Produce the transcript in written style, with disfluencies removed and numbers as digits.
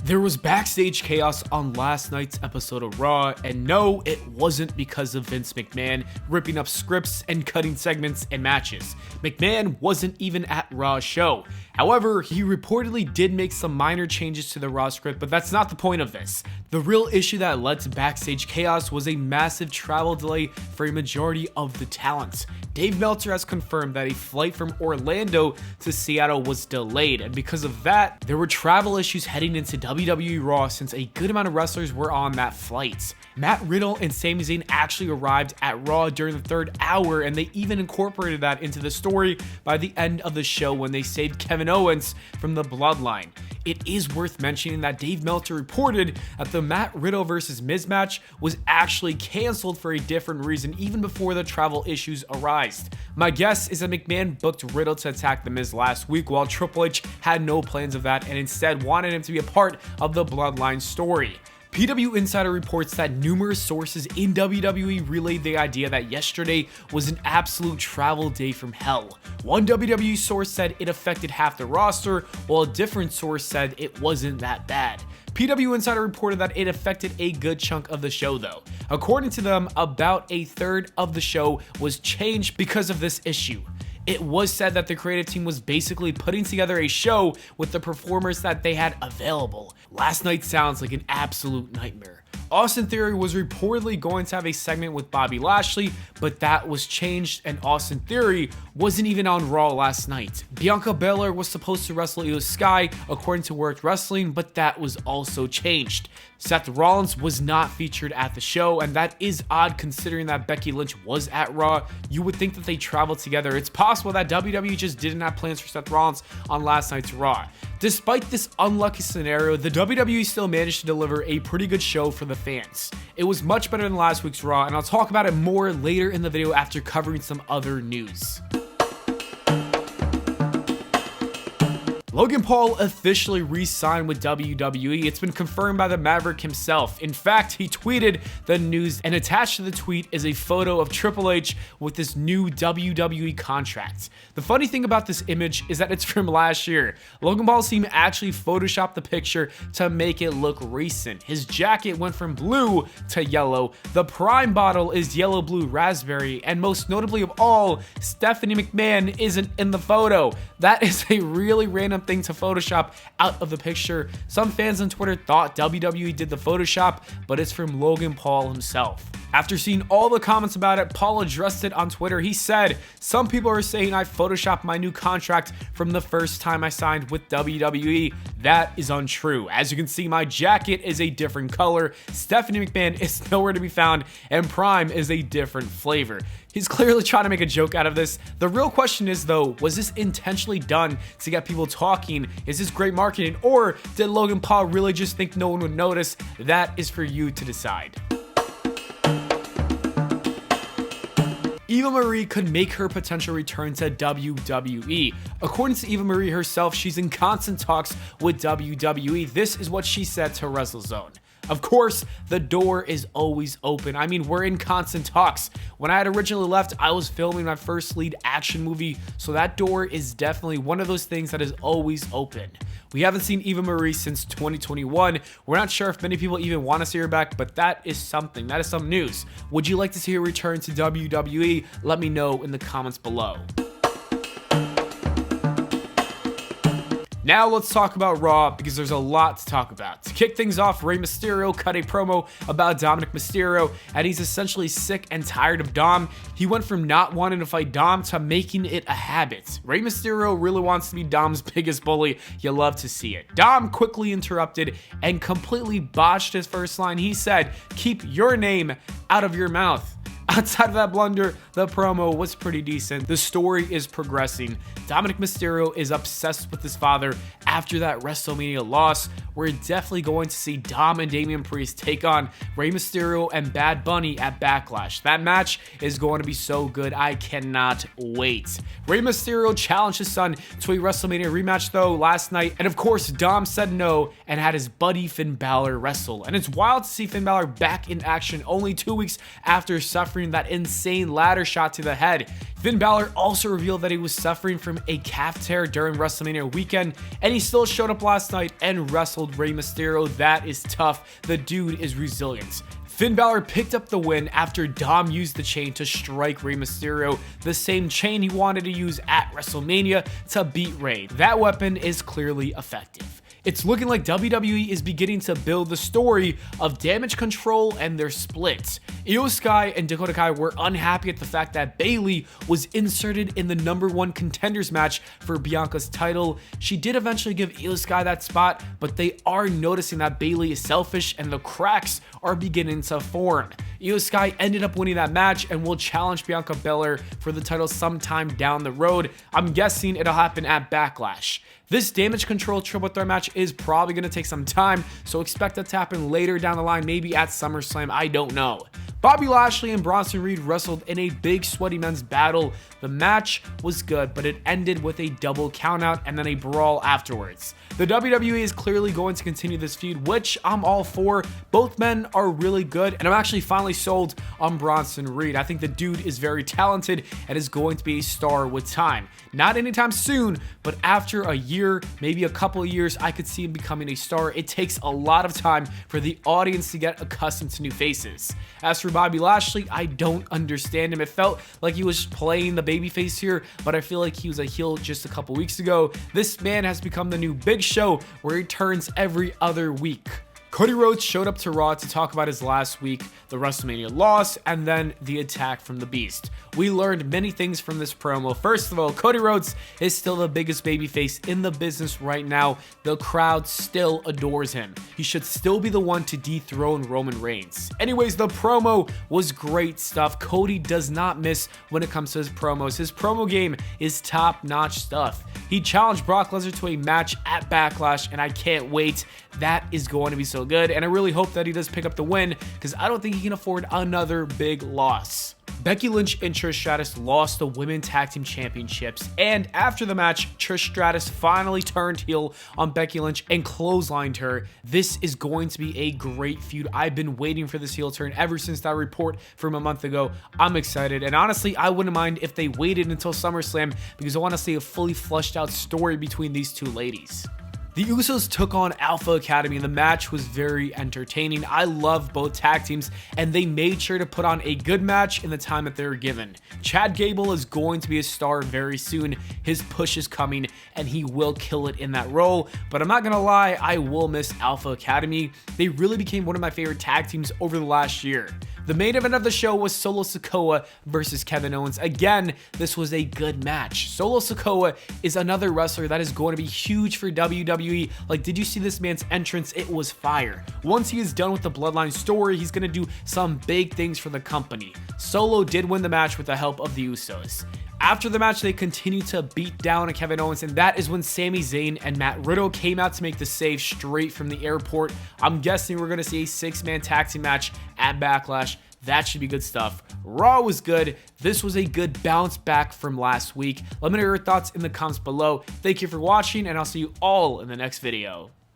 There was backstage chaos on last night's episode of Raw, and no, it wasn't because of Vince McMahon ripping up scripts and cutting segments and matches. McMahon wasn't even at Raw's show. However, he reportedly did make some minor changes to the Raw script, but that's not the point of this. The real issue that led to backstage chaos was a massive travel delay for a majority of the talent. Dave Meltzer has confirmed that a flight from Orlando to Seattle was delayed, and because of that, there were travel issues heading into WWE RAW since a good amount of wrestlers were on that flight. Matt Riddle and Sami Zayn actually arrived at Raw during the third hour, and they even incorporated that into the story by the end of the show when they saved Kevin Owens from the Bloodline. It is worth mentioning that Dave Meltzer reported that the Matt Riddle vs. Miz match was actually canceled for a different reason even before the travel issues arose. My guess is that McMahon booked Riddle to attack the Miz last week while Triple H had no plans of that and instead wanted him to be a part of the Bloodline story. PW Insider reports that numerous sources in WWE relayed the idea that yesterday was an absolute travel day from hell. One WWE source said it affected half the roster, while a different source said it wasn't that bad. PW Insider reported that it affected a good chunk of the show though. According to them, about a third of the show was changed because of this issue. It was said that the creative team was basically putting together a show with the performers that they had available. Last night sounds like an absolute nightmare. Austin Theory was reportedly going to have a segment with Bobby Lashley, but that was changed and Austin Theory wasn't even on Raw last night. Bianca Belair was supposed to wrestle Io Sky according to Worked Wrestling, but that was also changed. Seth Rollins was not featured at the show, and that is odd considering that Becky Lynch was at Raw. You would think that they traveled together. It's possible that WWE just didn't have plans for Seth Rollins on last night's Raw. Despite this unlucky scenario, the WWE still managed to deliver a pretty good show for the fans. It was much better than last week's Raw, and I'll talk about it more later in the video after covering some other news. Logan Paul officially re-signed with WWE. It's been confirmed by the Maverick himself. In fact, he tweeted the news, and attached to the tweet is a photo of Triple H with this new WWE contract. The funny thing about this image is that it's from last year. Logan Paul's team actually photoshopped the picture to make it look recent. His jacket went from blue to yellow. The Prime bottle is yellow, blue, raspberry, and most notably of all, Stephanie McMahon isn't in the photo. That is a really random thing to Photoshop out of the picture. Some fans on Twitter thought WWE did the Photoshop, but it's from Logan Paul himself. After seeing all the comments about it, Paul addressed it on Twitter. He said, "Some people are saying I photoshopped my new contract from the first time I signed with WWE. That is untrue. As you can see, my jacket is a different color, Stephanie McMahon is nowhere to be found, and Prime is a different flavor." He's clearly trying to make a joke out of this. The real question is though, was this intentionally done to get people talking? Is this great marketing, or did Logan Paul really just think no one would notice? That is for you to decide. Eva Marie could make her potential return to WWE. According to Eva Marie herself, she's in constant talks with WWE. This is what she said to WrestleZone. Of course, the door is always open. I mean, we're in constant talks. When I had originally left, I was filming my first lead action movie, so that door is definitely one of those things that is always open. We haven't seen Eva Marie since 2021. We're not sure if many people even want to see her back, but that is something. That is some news. Would you like to see her return to WWE? Let me know in the comments below. Now let's talk about Raw, because there's a lot to talk about. To kick things off, Rey Mysterio cut a promo about Dominic Mysterio, and he's essentially sick and tired of Dom. He went from not wanting to fight Dom to making it a habit. Rey Mysterio really wants to be Dom's biggest bully. You love to see it. Dom quickly interrupted and completely botched his first line. He said, "Keep your name out of your mouth." Outside of that blunder, the promo was pretty decent. The story is progressing. Dominic Mysterio is obsessed with his father after that WrestleMania loss. We're definitely going to see Dom and Damian Priest take on Rey Mysterio and Bad Bunny at Backlash. That match is going to be so good. I cannot wait. Rey Mysterio challenged his son to a WrestleMania rematch though last night, and of course Dom said no and had his buddy Finn Balor wrestle. And it's wild to see Finn Balor back in action only 2 weeks after suffering suffering that insane ladder shot to the head. Finn Balor also revealed that he was suffering from a calf tear during WrestleMania weekend, and he still showed up last night and wrestled Rey Mysterio. That is tough. The dude is resilient. Finn Balor picked up the win after Dom used the chain to strike Rey Mysterio, the same chain he wanted to use at WrestleMania to beat Rey. That weapon is clearly effective. It's looking like WWE is beginning to build the story of Damage Control and their splits. Io Sky and Dakota Kai were unhappy at the fact that Bayley was inserted in the #1 contenders match for Bianca's title. She did eventually give Io Sky that spot, but they are noticing that Bayley is selfish and the cracks are beginning to form. Io Sky ended up winning that match and will challenge Bianca Belair for the title sometime down the road. I'm guessing it'll happen at Backlash. This Damage Control triple threat match is probably going to take some time, so expect that to happen later down the line, maybe at SummerSlam, I don't know. Bobby Lashley and Bronson Reed wrestled in a big sweaty men's battle. The match was good, but it ended with a double countout and then a brawl afterwards. The WWE is clearly going to continue this feud, which I'm all for. Both men are really good, and I'm actually finally sold on Bronson Reed. I think the dude is very talented and is going to be a star with time. Not anytime soon, but after a year, maybe a couple of years, I could see him becoming a star. It takes a lot of time for the audience to get accustomed to new faces. As for Bobby Lashley, I don't understand him. It felt like he was playing the babyface here, but I feel like he was a heel just a couple weeks ago. This man has become the new Big Show, where he turns every other week. Cody Rhodes showed up to Raw to talk about his last week, the WrestleMania loss, and then the attack from the Beast. We learned many things from this promo. First of all, Cody Rhodes is still the biggest babyface in the business right now. The crowd still adores him. He should still be the one to dethrone Roman Reigns. Anyways, the promo was great stuff. Cody does not miss when it comes to his promos. His promo game is top-notch stuff. He challenged Brock Lesnar to a match at Backlash, and I can't wait. That is going to be so good, and I really hope that he does pick up the win because I don't think he can afford another big loss. Becky Lynch and Trish Stratus lost the Women's Tag Team Championships, and after the match, Trish Stratus finally turned heel on Becky Lynch and clotheslined her. This is going to be a great feud. I've been waiting for this heel turn ever since that report from a month ago. I'm excited, and honestly, I wouldn't mind if they waited until SummerSlam because I want to see a fully fleshed out story between these two ladies. The Usos took on Alpha Academy, and the match was very entertaining. I love both tag teams, and they made sure to put on a good match in the time that they were given. Chad Gable is going to be a star very soon. His push is coming, and he will kill it in that role. But I'm not going to lie, I will miss Alpha Academy. They really became one of my favorite tag teams over the last year. The main event of the show was Solo Sikoa versus Kevin Owens. Again, this was a good match. Solo Sikoa is another wrestler that is going to be huge for WWE. Like, did you see this man's entrance? It was fire. Once he is done with the Bloodline story, he's going to do some big things for the company. Solo did win the match with the help of the Usos. After the match, they continued to beat down on Kevin Owens, and that is when Sami Zayn and Matt Riddle came out to make the save straight from the airport. I'm guessing we're going to see a 6-man tag team match at Backlash. That should be good stuff. Raw was good. This was a good bounce back from last week. Let me know your thoughts in the comments below. Thank you for watching, and I'll see you all in the next video.